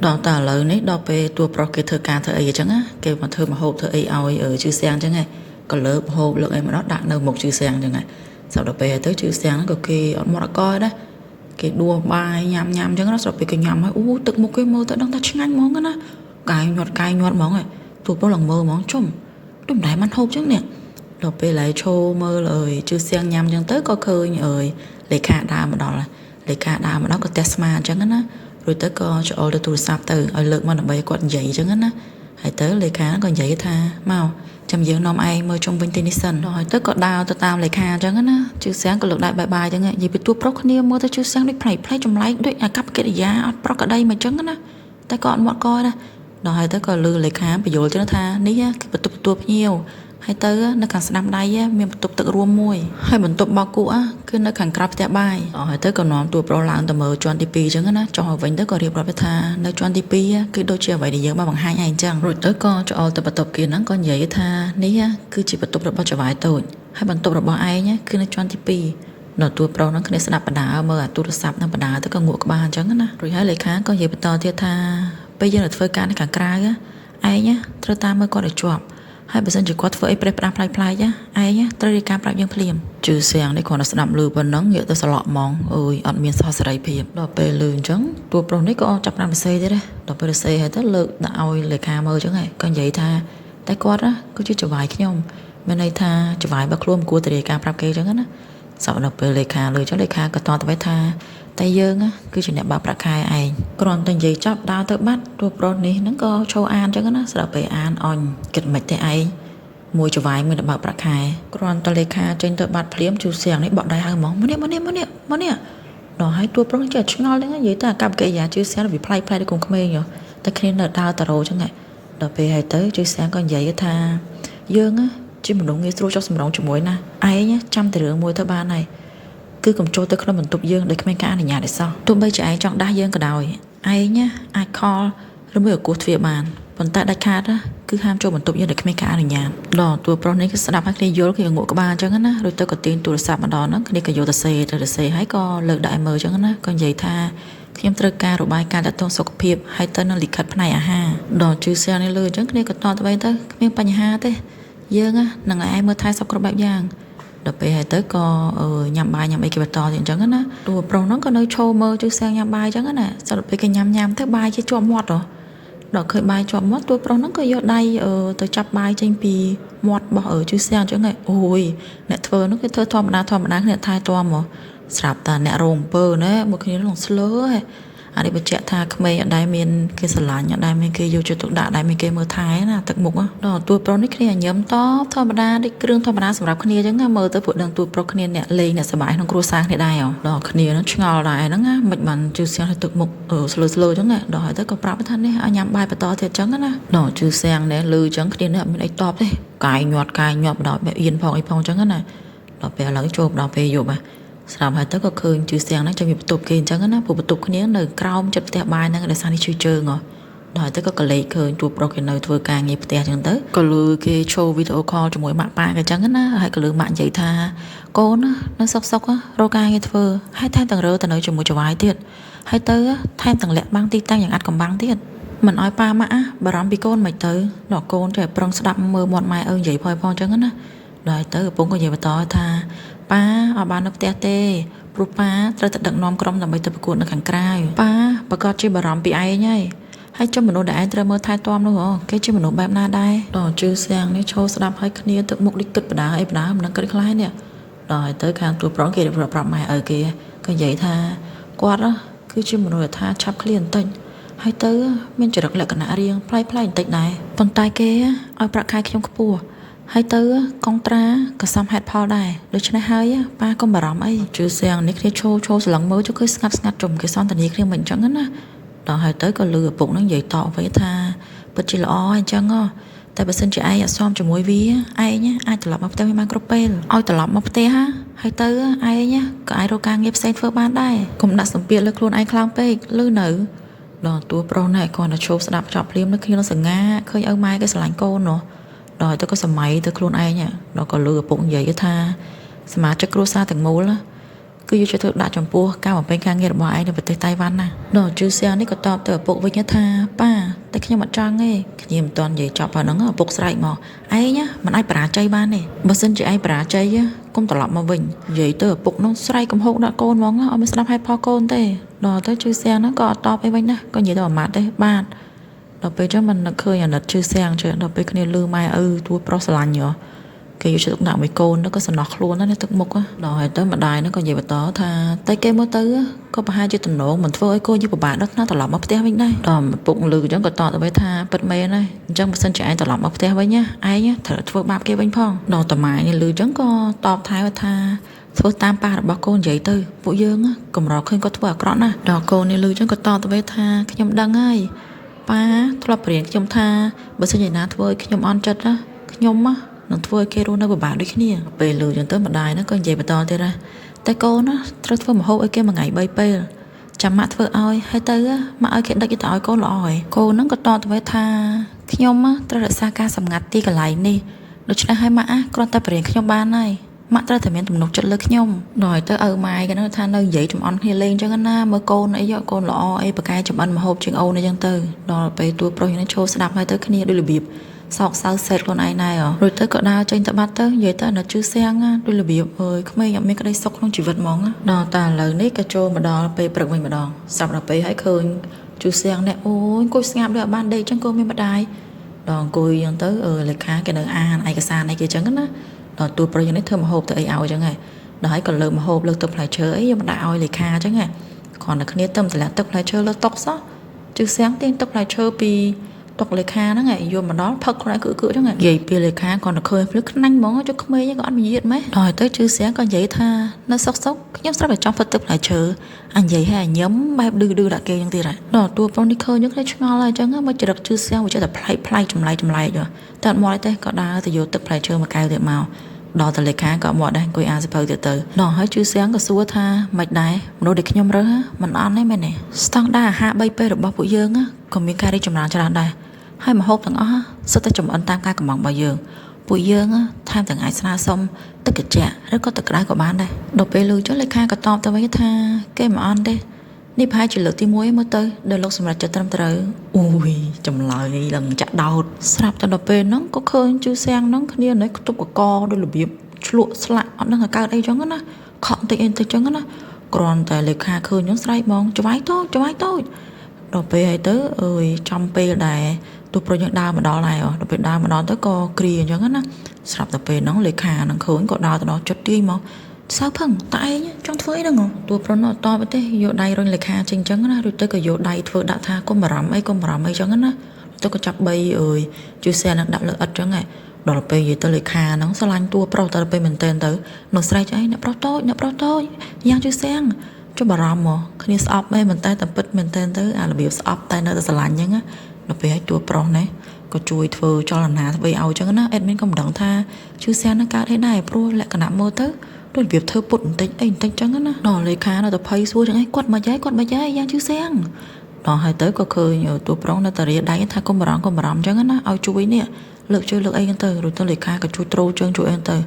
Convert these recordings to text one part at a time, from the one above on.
ដល់តើឥឡូវនេះដល់ពេលតួប្រុសគេធ្វើការធ្វើអីអញ្ចឹងណាគេមកធ្វើម្ហូបធ្វើអីឲ្យជឿសៀងអញ្ចឹងហ៎ក៏លើកម្ហូបលើអីមកដល់ដាក់នៅមុខជឿសៀងអញ្ចឹងហ៎សម្រាប់ពេលទៅជឿសៀងហ្នឹងក៏គេអត់មកអកដែរគេដួសបាយញ៉ាំអញ្ចឹងណាសម្រាប់ពេលគេញ៉ាំហើយអូទឹកមុខគេមើលទៅដឹងថាឆ្ងាញ់ហ្មងណាកាយញាត់ហ្មងហ៎តួប្រុសឡើងមើលហ្មងជុំដូចមិនដែលបានហូបអញ្ចឹងនេះដល់ពេលឡៃឈោមើលអើយជឿសៀងញ៉ាំអញ្ចឹងទៅក៏ឃើញអើយលេខាដើរមកដល់លេខាដើរមកដល់ក៏ទះស្មាអញ្ចឹងណារួចទៅក៏ចូលទៅទូរស័ព្ទទៅឲ្យលើកមកដើម្បីគាត់និយាយអញ្ចឹងណាហើយទៅលេខាក៏និយាយថាមកចាំយើងនាំឯងមើលជុំវិញទីនេះសិនហើយទៅក៏ដើរទៅតាមលេខាអញ្ចឹងណាជឿសៀងក៏លើកដៃបាយអញ្ចឹងនិយាយពីទួប្រុសគ្នាមើលទៅជឿសៀងដូចផ្លែចម្លែកដូចអាកប្បកិរិយាអត់ប្រក្តីមកអញ្ចឹងណាតែក៏អត់មកកណាដល់ហើយទៅក៏លើលេខាបញ្យល់ចឹងថានេះគឺបន្ទប់ទទួលភ្ញៀវហើយទៅនៅខាងស្ដាំដៃមានបន្ទប់ទឹករួមមួយហើយបន្ទប់បោកគក់គឺនៅខាងក្រៅផ្ទះបាយហើយទៅក៏នាំតួប្រុសឡើងទៅមើលជាន់ទី2អញ្ចឹងណាចុះឲ្យវិញទៅក៏រៀបរាប់ថានៅជាន់ទី2គឺដូចជាអ្វីដែលយើងបានបង្ហាញឯងអញ្ចឹងរួចទៅក៏ចូលទៅបន្ទប់គេហ្នឹងក៏និយាយថានេះគឺជាបន្ទប់របស់ចៅហ្វាយតូចហើយបន្ទប់របស់ឯងគឺនៅជាន់ទី2ដល់តួប្រុសហ្នឹងគ្នាស្ដាប់បណ្ដាមើលអាទូរស័ព្ទនឹងបណ្ដាទៅក៏ងក់ក្បាលអញ្ចឹងណារួចហើយលេខាក៏និយាយបន្តទៀតថាពេលយើងទៅធ្វើការនៅខាងក្រៅឯងត្រូវតាមមើលគាត់ឲ្យជាប់ហើយបើសិនជាគាត់ធ្វើអីប្រេះផ្ដាំផ្លែកឯងត្រូវរៀបការប្រាប់យើងភ្លាមជឿសៀងនេះគ្រាន់តែស្ដាប់ឮប៉ុណ្ណឹងងាកទៅស្លក់ហ្មងអើយអត់មានសោះសេរីភាពដល់ពេលឮអញ្ចឹងតួប្រុសនេះក៏ចាប់ផ្ដើមសរសេរទៀតដែរដល់ពេលសរសេរហើយទៅលើកដាក់ឲ្យលេខាមើលអញ្ចឹងហើយក៏និយាយថាតែគាត់គឺជាចៅហ្វាយខ្ញុំមានន័យថាចៅហ្វាយបើខ្លួនមិនគួរទៅរៀបការប្រាប់គេអញ្ចឹងណាសោះដល់ពេលលេខាលើអញ្ចឹងលេខាក៏តទៅវិញថាតែយើងគឺជាអ្នកបើកប្រាក់ខែឯងគ្រាន់តែនិយាយចប់ដើរទៅបាត់តួប្រុសនេះហ្នឹងក៏ឈោអានអញ្ចឹងណាស្រាប់ពេលអានអញគិតមិនទេឯងមួយចវាយមួយទៅបើកប្រាក់ខែគ្រាន់តែលេខាចេញទៅបាត់ភ្លាមជូសៀងនេះបក់ដៃហៅហ្មងមកនេះដល់ហើយតួប្រុសចេះឆ្ងល់ហ្នឹងនិយាយទៅអាកប្បកិរិយាជូសៀងវាប្លែកដូចកូនក្មេងតែគ្នានៅដើរតារោអញ្ចឹងដល់ពេលហើយទៅជូសៀងក៏និយាយថាយើងជាមនុស្សងាយស្រួលចុះសម្រងជាមួយណាឯងចាំតែរឿងមួយទៅបានហើយគឺកុំចូលទៅក្នុងបន្ទប់យើងដោយគ្មានការអនុញ្ញាតទេសោះទោះបីជាឯងចង់ដាស់យើងក៏ដោយឯងអាចខលឬមួយគោះទ្វារបានប៉ុន្តែដាច់ខាតគឺហាមចូលបន្ទប់យើងដោយគ្មានការអនុញ្ញាតដល់តួប្រុសនេះគឺស្ដាប់ហើយគ្នាយល់គឺងក់ក្បាលអញ្ចឹងណារួចទៅក៏ទាញទូរស័ព្ទម្ដងហ្នឹងគ្នាក៏យកទៅសេហើយក៏លើកដាក់ឲ្យមើលអញ្ចឹងណាក៏និយាយថាខ្ញុំត្រូវការរបាយការណ៍ទាក់ទងសុខភាពហើយទៅនឹងលិខិតផ្នែកអាហារដល់ជឿសៀងនេះលើអញ្ចឹងគ្នាក៏តទៅវិញទៅគ្មានបញ្ហាទេយើងនឹងឲ្យឯងមើលថែសុខគ្រប់បែបយ៉ាងដល់ពេលហើយទៅក៏ញ៉ាំបាយញ៉ាំអីគេបន្តទៀតអញ្ចឹងណាតួប្រុសហ្នឹងក៏នៅឈោមើលជឿសៀងញ៉ាំបាយអញ្ចឹងណាស្រាប់ពេលគេញ៉ាំទៅបាយជាជាប់មាត់ដល់ឃើញបាយជាប់មាត់តួប្រុសហ្នឹងក៏យកដៃទៅចាប់បាយចេញពីមាត់របស់ជឿសៀងអញ្ចឹងអូយអ្នកធ្វើហ្នឹងគេធ្វើធម្មតាគ្នាថែទាំមកស្រាប់តែអ្នករោងអំពើណាមកគ្នានឹងស្លើអានេះបញ្ជាក់ថាក្មេងអត់ដែលមានគេស្រឡាញ់អត់ដែលមានគេយកចិត្តទុកដាក់ដែលមានគេមើលថែណាទឹកមុខដល់តួប្រុសនេះគ្នាញឹមតធម្មតាដូចគ្រឿងធម្មតាសម្រាប់គ្នាអញ្ចឹងមើលទៅពួកដឹងតួប្រុសគ្នាអ្នកលេងអ្នកសប្បាយក្នុងគ្រួសារគ្នាដែរដល់គ្នានឹងឆ្ងល់ដែរហ្នឹងមិនបានជឿសៀងទៅទឹកមុខស្លើអញ្ចឹងដល់ហើយទៅក៏ប្រាប់ថានេះឲ្យញ៉ាំបាយបន្តទៀតអញ្ចឹងណាដល់ជឿសៀងនេះលឺអញ្ចឹងគ្នានេះអត់មានអីតបទេកាយញាត់បដ បែបអៀនផងអីផងអញ្ចឹងណាដល់ពេលឥឡូវចូលដល់ពេលយប់ស្រាប់ហើយទៅក៏ឃើញជឿសៀងហ្នឹងចាំមានបន្ទប់គេអញ្ចឹងណាពួកបន្ទប់គ្នានៅក្រោមចិត្តផ្ទះបាយហ្នឹងដោយសារនេះជឿងដល់ហើយទៅក៏កលេចឃើញទូប្រុសគេនៅធ្វើការងារផ្ទះអញ្ចឹងទៅក៏លឺគេឈោវីដេអូខលជាមួយម៉ាក់ប៉ាគេអញ្ចឹងណាហើយក៏លឺម៉ាក់និយាយថាកូននៅសុករកការងារធ្វើហើយថែមទាំងរើទៅនៅជាមួយចៅហ្វាយទៀតហើយទៅថែមទាំងលាក់បាំងទីតាំងយ៉ាងអាត់កំបាំងទៀតមិនឲ្យប៉ាម៉ាក់បារម្ភពីកូនមិនទៅដល់កូនចេះប្រឹងស្ដាប់មើលមាត់ម៉ែនិយាយផងអញ្ចឹងណាដល់ទៅឪពុកក៏និយាយបន្តថាប៉ាអត់បាននៅផ្ទះទេព្រោះប៉ាត្រូវតែដឹកនាំក្រុមដើម្បីទៅប្រកួតនៅខាងក្រៅប៉ាប្រកាសជាបារម្ភពីឯងហើយចំមនុស្សដែលឯងត្រូវមើលថែទាំនោះគេជាមនុស្សបែបណាដែរដល់ជឿសៀងនេះឈោស្ដាប់ឲ្យគ្នាទឹកមុខដូចគិតបដាមិនដឹងគិតខ្លះនេះដល់ហើយទៅខាងទូប្រុសគេប្រាប់ម៉ែឪគេក៏និយាយថាគាត់គឺជាមនុស្សថាឆាប់ឃ្លានបន្តិចហើយទៅមានចរិតលក្ខណៈរៀងប្លែកបន្តិចដែរប៉ុន្តែគេឲ្យប្រាក់ខែខ្ញុំខ្ពស់ហើយទៅកុងត្រាក៏សមហេតុផលដែរដូច្នេះហើយប៉ាកុំបារម្ភអីជឿសៀងនេះគ្នាឈោស្លឹងមើលចុះគឺស្ងាត់ជុំគេសន្តានាគ្នាមិនអញ្ចឹងណាដល់ហើយទៅក៏លឺឪពុកនឹងនិយាយតវិញថាពិតជាល្អអញ្ចឹងតែបើសិនជាឯងអត់សមជាមួយវាឯងអាចត្រឡប់មកផ្ទះវិញបានគ្រប់ពេលឲ្យត្រឡប់មកផ្ទះហើយទៅឯងក៏អាចរកការងារផ្សេងធ្វើបានដែរកុំដាក់សម្ពាធលើខ្លួនឯងខ្លាំងពេកលឺនៅដល់តួប្រុសណែគាត់ទៅឈប់ស្ដាប់ចប់ភ្លាមនៅគ្នានឹងសង្ហាឃើញឪម៉ែគេស្រឡាញ់កូនដល់ទៅក៏សម័យទៅខ្លួនឯងដល់ក៏លឺឪពុកនិយាយថាសមាជិកគ្រួសារទាំងមូល គឺយកចិត្តទុកដាក់ចំពោះការបំពេញការងាររបស់ឯងនៅប្រទេសតៃវ៉ាន់ណាដល់ជឿសៀងនេះក៏តបទៅឪពុកវិញថាប៉ាតែខ្ញុំអត់ចង់ទេខ្ញុំមិនទាន់និយាយចប់ហ្នឹងឪពុកស្រែកមកឯងមិនអាចបរាជ័យបានទេបើសិនជាឯងបរាជ័យកុំត្រឡប់មកវិញនិយាយទៅឪពុកនោះស្រែកកំហុកដាក់កូនហ្មងអត់មានស្ដាប់ហេតុផលកូនទេដល់ទៅជឿសៀងហ្នឹងក៏អត់តបអីវិញណាក៏និយាយទៅអាម៉ាត់ទេបាទដល់ពេលចឹងមិននឹកឃើញអាណិតជឿសៀងចឹងដល់ពេលគ្នាលឺម៉ែឪទួប្រុសស្រឡាញ់ហ៎គេយកចិត្តទុកដាក់មួយកូនទៅក៏សំណោះខ្លួនណាទឹកមុខដល់ហើយទៅម្ដាយហ្នឹងក៏និយាយបន្តថាតែគេមើលទៅក៏ប្រហែលជាតំណងមិនធ្វើឲ្យកូនយឺពិបាកដល់ថ្នាក់ត្រឡប់មកផ្ទះវិញដែរដល់ពុកលឺអញ្ចឹងក៏តទៅវិញថាពិតមែនហើយអញ្ចឹងបើសិនជាឯងត្រឡប់មកផ្ទះវិញណាឯងត្រូវធ្វើបាបគេវិញផងដល់តាម៉ែនេះលឺអញ្ចឹងក៏តបថែមថាធ្វើតាមប៉ារបស់កូននិយាយទៅពួកយើងកម្រឃើញគាត់ធ្វើអាក្រក់ណាស់ដល់កូននេះលឺអញ្ចឹងក៏តទៅវិញថាខ្ញុំដឹងហើយប៉ាធ្លាប់បរៀនខ្ញុំថាបើសិនជាណាធ្វើឲ្យខ្ញុំអន់ចិត្តណាខ្ញុំនឹងធ្វើឲ្យគេរស់នៅពិបាកដូចគ្នាពេលលឺចឹងទៅម្ដាយហ្នឹងក៏និយាយបន្តទៀតណាតែកូនត្រូវធ្វើម្ហូបឲ្យគេមួយថ្ងៃ3ពេលចាំម៉ាក់ធ្វើឲ្យហើយទៅម៉ាក់ឲ្យគេដឹកទៅឲ្យកូនល្អហើយកូនហ្នឹងក៏តទៅថាខ្ញុំត្រូវរក្សាការសម្ងាត់ទីកន្លែងនេះដូច្នេះហើយម៉ាក់គ្រាន់តែបរៀនខ្ញុំបានហើយម៉ាក់ត្រូវតែមានទំនុកចិត្តលើខ្ញុំដល់ទៅឪម៉ែគេថានៅនិយាយចំអន់គ្នាលេងចឹងណាមើលកូនអីកូនល្អអីប្រកែចំអិនម្ហូបជាងអូនអីចឹងទៅដល់ពេលទួប្រុសហ្នឹងឈោស្ដាប់ហើយទៅគ្នាដូចរបៀបសោកសៅសេតខ្លួនឯងដែររួចទៅក៏ដើរចេញទៅបាត់ទៅនិយាយទៅនៅជឿសៀងដូចរបៀបអើយក្មេងអត់មានក្តីសុខក្នុងជីវិតហ្មងដល់តែឥឡូវនេះក៏ចូលមកដល់ពេលព្រឹកវិញម្ដងស្រាប់ដល់ពេលហើយឃើញជឿសៀងនេះអូយអង្គុយស្ងាត់ដូចអត់បានដេកចឹងក៏មានម្ដាយដល់អង្គុយចឹងទៅលេខាគេនៅអានឯកសារអីគេចឹងណាដល់ទួប្រុសយ៉ាងនេះធ្វើម្ហូបទៅអីឲ្យចឹងហ៎ដល់ហើយក៏លើកម្ហូបលើទឹកផ្លែឈើអីយកមកដាក់ឲ្យលេខាចឹងហ៎គ្រាន់តែគ្នាទៅតម្លាក់ទឹកផ្លែឈើលើតុសោះជឿសៀងទាញទឹកផ្លែឈើពីតុកលេខាហ្នឹងឯងយកមកដល់ផឹកខ្លួនឯងគឺចឹងនិយាយពីលេខាគាត់ទៅឃើញភ្លឺខ្នាញ់ហ្មងចុះក្មេងក៏អត់មានយៀតម៉េះដល់ទៅជឿសៀងក៏និយាយថានៅសុកខ្ញុំស្រាប់តែចង់ផឹកទឹកផ្លែឈើអញនិយាយឲ្យញ៉ាំបែបឌឺដាក់គេចឹងទៀតហ៎ដល់តួប្រុសនេះឃើញខ្ញុំឆ្ងល់ហើយចឹងមកចរិតជឿសៀងវាចេះតែប្លែកចម្លែកតែអត់មកទេក៏ដើរទៅយកទឹកផ្លែឈើមួយកែវទៀតមកដល់ទៅលេខាក៏មកដែរអង្គុយអានសៀវភៅទៀតទៅដល់ហើយជឿសៀងក៏សួរថាមិនដែរមនុស្សដែលខ្ញុំរើសមិនអន់ទេមែនទេស្តង់ដារអាហារ3ពេលរបស់ពួកយើងក៏មានការរីកចម្រើនច្រើនដែរហើយម្ហូបទាំងអស់សុទ្ធតែចម្អិនតាមការកំងរបស់យើងពួកយើងថែមទាំងអាចស្នើសុំទឹកកញ្ចក់ឬក៏ទឹកក្តៅក៏បានដែរដល់ពេលលឺចុះលេខាក៏តបទៅវិញថាគេមិនអន់ទេនេះប្រហែលជាលើកទី1មើលទៅដែលលោកសម្រាប់ចិត្តត្រឹមត្រូវអូយចម្លើយឡើងចាក់ដោតស្រាប់តែដល់ពេលហ្នឹងក៏ឃើញជូសៀងហ្នឹងគ្នានៅខ្ទប់កកដោយរបៀបឆ្លក់ស្លាក់អត់ដឹងថាកើតអីចឹងណាខកតិចចឹងណាគ្រាន់តែលេខាឃើញហ្នឹងស្រែកហ្មងច្វាយតូចដល់ពេលហើយទៅអើយចំពេលដែរទូប្រុសយើងដើរមកដល់ហើយដល់ពេលដើរមកដល់ទៅក៏គ្រាអញ្ចឹងណាស្រាប់តែពេលហ្នឹងលេខានឹងឃើញក៏ដើរទៅដល់ជិតទាយមកសៅផឹងតឯងចង់ធ្វើអីហ្នឹងទូប្រុសនោះអត់តបទេយកដៃរុញលេខាចេញអញ្ចឹងណារួចទៅក៏យកដៃធ្វើដាក់ថាកុំបារម្ភអីអញ្ចឹងណាទៅក៏ចាប់បីអើយជួយសែនឹងដាក់លើអិតអញ្ចឹងហ៎ដល់ពេលនិយាយទៅលេខាហ្នឹងស្រឡាញ់តួប្រុសទៅពេលមែនតើទៅនោះស្រែកអីអ្នកប្រុសតូចយ៉ាងជួយសែងចុះបារម្ភមកគ្នាស្អប់មែនតែពិតមែនតើទៅអារបៀបស្អប់តែនៅតែស្រឡាញ់អញ្ចឹងណាដល់ពេលឲ្យតួប្រុសណាក៏ជួយធ្វើចលនាធ្វើឲ្យអញ្ចឹងណាអេដមីនក៏មិនដឹងថាជួយសែងនឹងកើតហេតុដែរព្រោះលក្ខណៈមើលទៅដូចរបៀបធ្វើពុតបន្តិចអីចឹងណាដល់លេខានៅតែភ័យសួរចឹងឯងគាត់មិនយាយយ៉ាងជួយសែងដល់ហើយទៅក៏ឃើញតួប្រុសនៅតែរៀដៃថាកុំបារម្ភអញ្ចឹងណាឲ្យជួយនេះលើកជើងលើកអីហ្នឹងទៅរួចទៅលេខាក៏ជួយទ្រោជើងជួយអីទ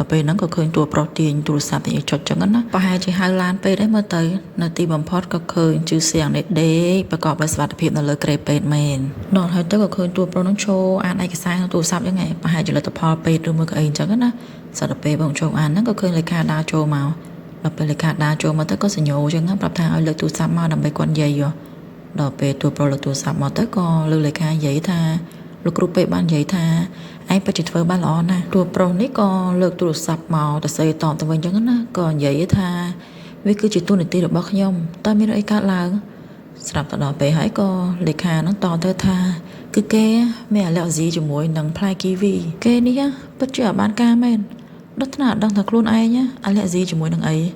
ៅដល់ពេលហ្នឹងក៏ឃើញតួប្រុសទាញទូរស័ព្ទទៅចុចចឹងណាប្រហែលជាហៅឡានពេទ្យដែរមើលទៅនៅទីបំផុតក៏ឃើញជឿសៀងនេះដេកប្រកបដោយសុវត្ថិភាពនៅលើក្រេពេទ្យមែនដល់ហើយទៅក៏ឃើញតួប្រុសហ្នឹងឈរអានឯកសារក្នុងទូរស័ព្ទចឹងឯងប្រហែលជាលទ្ធផលពេទ្យឬមួយក៏អីចឹងណាសត្វពេលបងចូលអានហ្នឹងក៏ឃើញលេខាដើរចូលមកដល់ពេលលេខាដើរចូលមកទៅក៏សញ្ញោចឹងប្រាប់ថាឲ្យលើកទូរស័ព្ទមកដើម្បីគាត់និយាយដល់ពេលតួប្រុសលើកទូរស័ព្ទមកទៅក៏លើលេខានិយាយថាលោកគ្រូពេទ្យបាននិយាយថាឯងពិតជាធ្វើបានល្អណាស់តួប្រុសនេះក៏លើកទូរស័ព្ទមកទៅសេតបទៅវិញចឹងណាក៏និយាយថាវាគឺជាទូនាទីរបស់ខ្ញុំតើមានអីកើតឡើងស្រាប់ទៅដល់ពេលហើយក៏លេខានឹងតទៅថាគឺគេមានអាឡែហ្ស៊ីជាមួយនឹងផ្លែគីវីគេនេះពិតជាអត់បានការមែនដល់ថ្នាក់ដឹងថាខ្លួនឯងអាឡែហ្ស៊ីជាមួយនឹងអី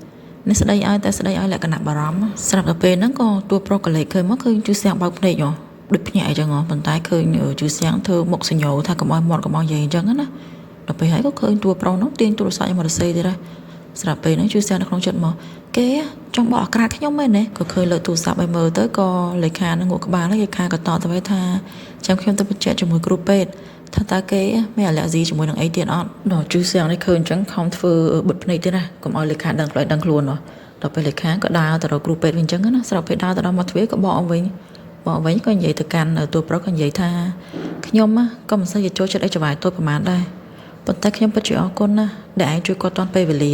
នេះស្ដីឲ្យលក្ខណៈបារម្ភស្រាប់តែពេលហ្នឹងក៏តួប្រុសក៏លេខឃើញមកឃើញជូសៀងបើកភ្នែកដូចភ្ញាក់អីចឹងប៉ុន្តែឃើញជឿសៀងធ្វើមុខសញ្ញោថាកុំឲ្យមាត់កុំឲ្យនិយាយអញ្ចឹងណាដល់ពេលហើយក៏ឃើញតួប្រុសនោះទាញទូរស័ព្ទមករសេទៀតដែរស្រាប់ពេលហ្នឹងជឿសៀងនៅក្នុងចិត្តមកគេចង់បោះអាក្រាតខ្ញុំមែនទេក៏ឃើញលើទូរស័ព្ទឲ្យមើលទៅក៏លេខានឹងងក់ក្បាលហើយលេខាក៏តទៅវិញថាចាំខ្ញុំទៅបញ្ជាក់ជាមួយគ្រូពេទ្យថាតើគេមានអាឡែហ្ស៊ីជាមួយនឹងអីទៀតអត់ដល់ជឿសៀងនេះឃើញអញ្ចឹងខំធ្វើបិទភ្នែកទៀតណាកុំឲ្យលេខាដឹងខ្លួន ដល់ពេលលេខាក៏ដើរទៅរកគ្រូពេទ្យវិញអញ្ចឹងណាស្រាប់ពេលដើរទៅដល់មកទ្វារក៏បកវិញក៏និយាយទៅកាន់តួប្រុសក៏និយាយថាខ្ញុំក៏មិនសូវជាចូលចិត្តអីច្បាយតូចប្រហែលដែរប៉ុន្តែខ្ញុំពិតជាអរគុណណាស់ដែលឯងជួយគាត់តាន់ពេលវេលា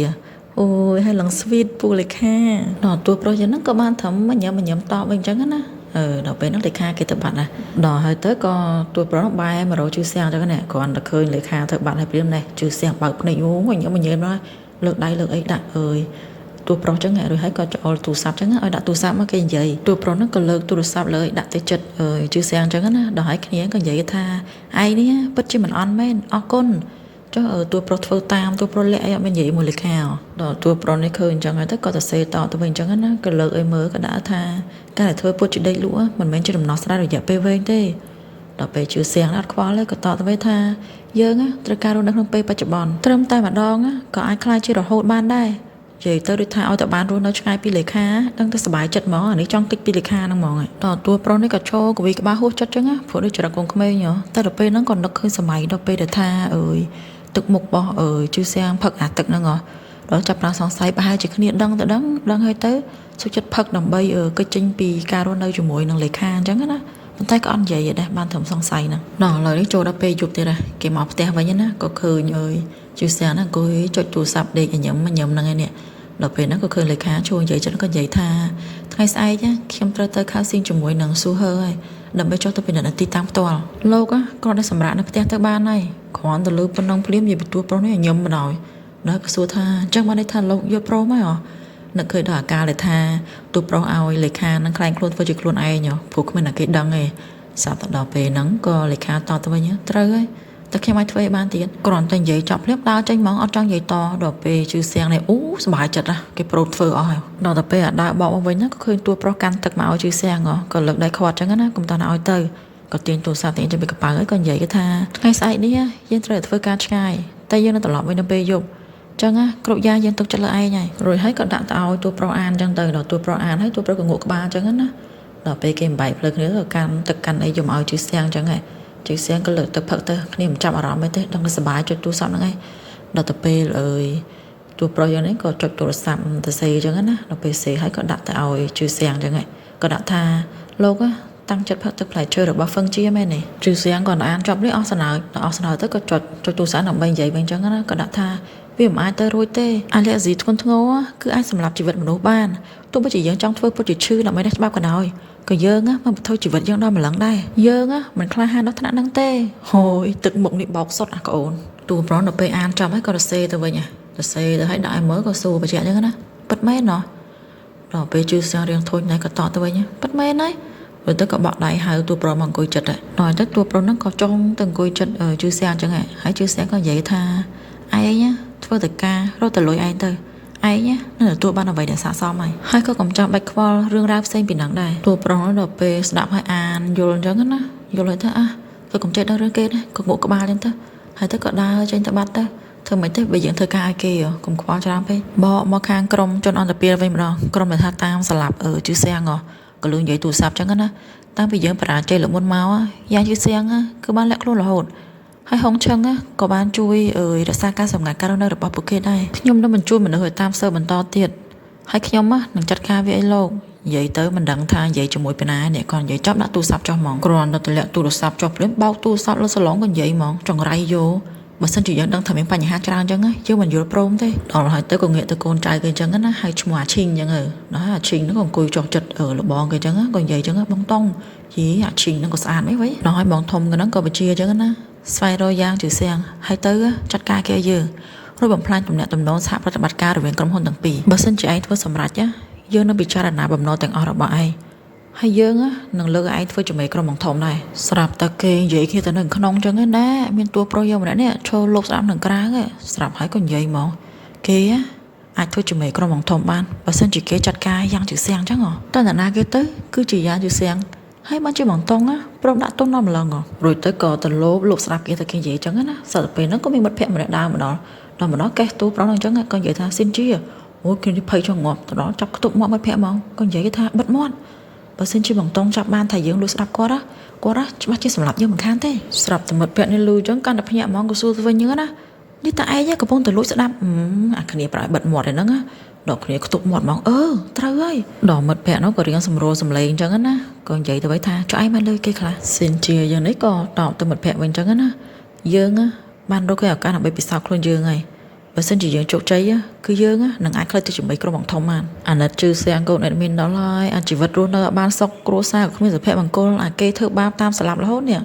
អូយហើយឡើងស្វីតពូលេខាដល់តួប្រុសយ៉ាងហ្នឹងក៏បានត្រឹមញ៉ាំតបវិញអញ្ចឹងណាដល់ពេលហ្នឹងលេខាគេទៅបាត់ណាដល់ហើយទៅក៏តួប្រុសបែរមករកជឿសៀងអញ្ចឹងណាគ្រាន់តែឃើញលេខាទៅបាត់ហើយព្រាមនេះជឿសៀងបើកភ្នែកអូញ៉ាំមកលើកដៃលើកអីដាក់អើយតួប្រុសចឹងរួចហើយក៏ចូលទូរស័ព្ទចឹងឲ្យដាក់ទូរស័ព្ទមកគេនិយាយតួប្រុសហ្នឹងក៏លើកទូរស័ព្ទលើដាក់ទៅចិត្តជឿសៀងចឹងណាដល់ហើយគ្នាក៏និយាយថាឯងនេះពិតជាមិនអន់មែនអរគុណចុះតួប្រុសធ្វើតាមតួប្រុសលាក់អីអត់មាននិយាយមួយលេខាដល់តួប្រុសនេះឃើញអញ្ចឹងហើយទៅក៏ទៅសេតទៅវិញអញ្ចឹងណាក៏លើកឲ្យមើលក៏ដាក់ថាការដែលធ្វើពុតជាដេកលក់មិនមែនជាដំណោះស្រាយរយៈពេលវែងទេដល់ពេលជឿសៀងអត់ខ្វល់ទេក៏តទៅវិញថាយើងត្រូវការរស់នៅក្នុងពេលបច្ចុប្បន្នត្រឹមតែម្ដងក៏អាចខ្លាចជារហូតបានដែរនិយាយទៅដូចថាឲ្យតែបានរស់នៅឆ្ងាយពីលេខាដឹងតែសុបាយចិត្តហ្មងអានេះចង់តិចពីលេខាហ្នឹងហ្មងដល់តួប្រុសនេះក៏ឈរកវីក្បាលហួសចិត្តចឹងព្រោះដូចចរិតកូនក្មេងតែដល់ពេលហ្នឹងក៏នឹកឃើញសម័យដល់ពេលដែលថាទឹកមុខរបស់ជឿសៀងផឹកអាទឹកហ្នឹងដល់ចាប់ផ្ដើមសង្ស័យប្រហែលជាគ្នាដឹងហើយទៅសុខចិត្តផឹកដើម្បីគេចចេញពីការរស់នៅជាមួយនឹងលេខាអញ្ចឹងណាប៉ុន្តែក៏អត់និយាយដែរបានត្រឹមសង្ស័យហ្នឹងដល់ឥឡូវនេះចូលដល់ពេលយប់ទៀតគេមកផ្ទះវិញណាក៏ឃើញជឿសៀងហ្នឹងអង្គុយចុចទូរស័ព្ទដេកញ៉ាំហ្នឹងឯនេះដល់ពេលហ្នឹងក៏ឃើញលេខាចូលនិយាយចឹងក៏និយាយថាថ្ងៃស្អែកខ្ញុំត្រូវទៅខៅស៊ីងជាមួយនឹងស៊ូហឺហើយដើម្បីចុះទៅពិនិត្យទីតាំងផ្ទាល់លោកគ្រាន់តែសម្រាប់នៅផ្ទះទៅបានហើយគ្រាន់តែលើប៉ុណ្ណឹងភ្លាមនិយាយពីតួប្រុសនេះញឹមបណ្ដោយដល់ក៏សួរថាអញ្ចឹងបានន័យថាលោកយល់ព្រមហើយនឹកឃើញដល់អាការដែលថាតួប្រុសឲ្យលេខានឹងខ្លែងខ្លួនធ្វើជាខ្លួនឯងព្រោះគ្មានអ្នកគេដឹងទេស្រាប់តែដល់ពេលហ្នឹងក៏លេខាតទៅវិញត្រូវហើយតែខ្ញុំអាចធ្វើឲ្យបានទៀតគ្រាន់តែនិយាយចប់ភ្លាមដើរចេញហ្មងអត់ចង់និយាយតដល់ពេលជឿសៀងនេះសុបាយចិត្តគេប្រូតធ្វើអស់ហើយដល់ទៅពេលដើរបោកមកវិញក៏ឃើញតួប្រុសកាន់ទឹកមកឲ្យជឿសៀងក៏លើកដៃខាត់ចឹងណាកុំតឲ្យទៅក៏ទាញទូរស័ព្ទទាញចេញពីកប៉ាល់ហើយក៏និយាយគេថាថ្ងៃស្អែកនេះយើងត្រូវធ្វើការឆ្ងាយតែយើងនឹងត្រឡប់វិញនៅពេលយប់ចឹងគ្រប់យ៉ាងយើងទុកចិត្តលើឯងហើយរួចហើយក៏ដាក់ទៅឲ្យតួប្រុសអានចឹងទៅដល់តួប្រុសអានហើយតួប្រុសក៏ងក់ក្បាលចឹងណាដល់ពេលគេបំបែកភ្លើគ្នាក៏កាន់ទឹកកាន់អីយកមកឲ្យជឿសៀងចឹងហើយជឿសៀងក៏លើកទឹកផឹកទៅគ្នាមិនចាប់អារម្មណ៍ទេដឹងតែសុបាយចុចទូរស័ព្ទហ្នឹងហើយដល់ទៅពេលតួប្រុសយ៉ាងនេះក៏ចុចទូរស័ព្ទទៅសេចឹងណាដល់ពេលសេហើយក៏ដាក់ទៅឲ្យជឿសៀងចឹងហើយក៏ដាក់ថាលោកតាំងចិត្តផឹកទឹកផ្លែឈើរបស់ហ្វឹងជាមែនទេជឿសៀងក៏អានចប់នេះអស់សំណើទៅក៏ចុចទូរស័ព្ទដើម្បីនិយាយវិញចឹងណាក៏ដាក់ថាវាមិនអាចទៅរួចទេអាឡែស៊ីធ្ងន់ធ្ងរគឺអាចសម្លាប់ជីវិតមនុស្សបានទោះបីជាយើងចង់ធ្វើពុតជាឈឺដើម្បីនេះច្បាប់ក៏ដោយក៏យើងមិនបន្ថយជីវិតយើងដល់ម្លឹងដែរយើងមិនក្លាហានដល់ថ្នាក់ហ្នឹងទេហូយទឹកមុខនេះបោកសុតអាក្អូនតួប្រុសដល់ពេលអានចប់ហើយក៏រសេទៅវិញរសេទៅឲ្យដាក់ឲ្យមើលក៏សួរបញ្ជាក់ចឹងណាពិតមែនដល់ពេលជឿសៀងរៀងធុញណែក៏តទៅវិញពិតមែនហើយrồi tới có bọ đại hào tua pro bằng cối chật đấy nói tới tua pro nó có trong từng cối chật ở chữ xe chẳng hạn hãy chữ xe có vậy tha ai ấy nhá thưa từ ca rồi từ lối ai từ ai nhá nên là tua ban đầu vậy để xả xóm mày hai có cầm trong bạch qua rương ráp xem bị nắng đây tua pro nó đập về đạp hai an vô lên chẳng á vô lên thế tôi cũng chạy đâu rơi kia đấy có ngủ có ba lên thế hai tới có đa trên ta bắt thế thưa mấy thế bây giờ thưa ca ai kia cũng có cho lắm vậy bọ mò khang crom cho on the pier vậy mà crom là tha tam sờ lạp ở chữ xe ngòก็ลืมใหญ่ตูสับจังกันนะตั้งไปเยอะประหลาดใจหรือมวนเมาอ่ะยาชื่อเสียงอ่ะคือบ้านเล็กโลละโหดให้ห้องเชิงอ่ะก็บ้านจุยรักษาการสำนักการเนินหรือปอบปุกเกได้ขยมนั่นมันจุยเหมือนเหยตามเซอร์มันต่อเตียดให้ขยมอ่ะหนังจัดการวิไอโลกใหญ่เต๋อมันดังทางใหญ่จมูกเป็นอะไรเนี่ยก่อนใหญ่จับหน้าตูสับจอมองกรอนตัวเล็กตูสับจอบเล่นเบาตูสับแล้วสลองกันใหญ่มองจังไรโยmà sân chỉ dẫn đang thầm những bài nhạc trang chẳng á chứ mình vừa prom thế đó là tới còn nghệ tới con trai cái chẳng á hay chùa trình chẳng ở đó là trình nó còn cùi tròn chật ở là bòn cái chẳng á còn vậy chẳng á bông tông chỉ à trình nó còn sàn mấy vậy nói bòn thông cái nó còn bị chia chẳng á xoay đôi giang chữ sen hay tới á chặt ca kia dừa rồi bấm plan tụm nẹt tụm nón sạp ra bát ca rồi viện cầm hôn tầng pì mà sân chỉ ai thôi sầm rạch á dừa nó bị cha đàn nà bấm nón tầng ở đó ai hay dương á nâng lơ ai thôi cho mấy con mỏng thòng này sạp ta kê vậy khi ta nâng khăn chân ấy nè miền tua pro yêu mà nè cho lốp sạp nâng cá ấy sạp hay còn vậy mà kê á ai thôi cho mấy con mỏng thòng ban và sân chỉ kê chặt cài giang chữ sen chắc ngỏ ta là na kê tới cứ chỉ giang chữ sen hay ban chỉ mỏng tông á pro đã tông năm lần ngỏ rồi tới cò ta lốp sạp kia ta kê vậy chẳng á sợ về nó có bị mất phèn mà đau mà nó kê tua pro nâng chẳng á con vậy tha xin chi à ôi kia đi pay cho ngọt đó chọc cái tụng mất phèn mong con vậy tha bất mót bà xin chỉ bằng tông chặt ban thầy dưỡng lưu sạp quá đó bắt chỉ sầm lạp như mình khăn thế sạp từ một vẹn nên lưu chẳng can đập nhẹ mong của xu với nhớ đó đi tại nhá cái bông từ lối sạp à cái này phải bận mọt này nó đọcគ្នាខ្ទប់មាត់ហ្មងត្រូវហើយដល់មិត្តភ័ក្ដិនោះក៏រៀងសម្រួលសម្លេងអញ្ចឹងណាក៏និយាយទៅវិញថាចុះឯងបានលើគេខ្លះសិនជាយ៉ាងនេះក៏តបទៅមិត្តភ័ក្ដិវិញអញ្ចឹងណាយើងបានរកឃើញឱកាសដើម្បីពិសោធន៍ខ្លួនយើងហើយបើសិនជាយើងជោគជ័យគឺយើងនឹងអាចក្លាយទៅជាក្រុមបង្ធំបានអាណិតជឿសៀងកូនអេដមីនដល់ហើយអាជីវិតរស់នៅបានសុខគ្រួសារក៏គ្មានសុភមង្គលអាគេធ្វើបាបតាមស្លាប់រហូតនេះ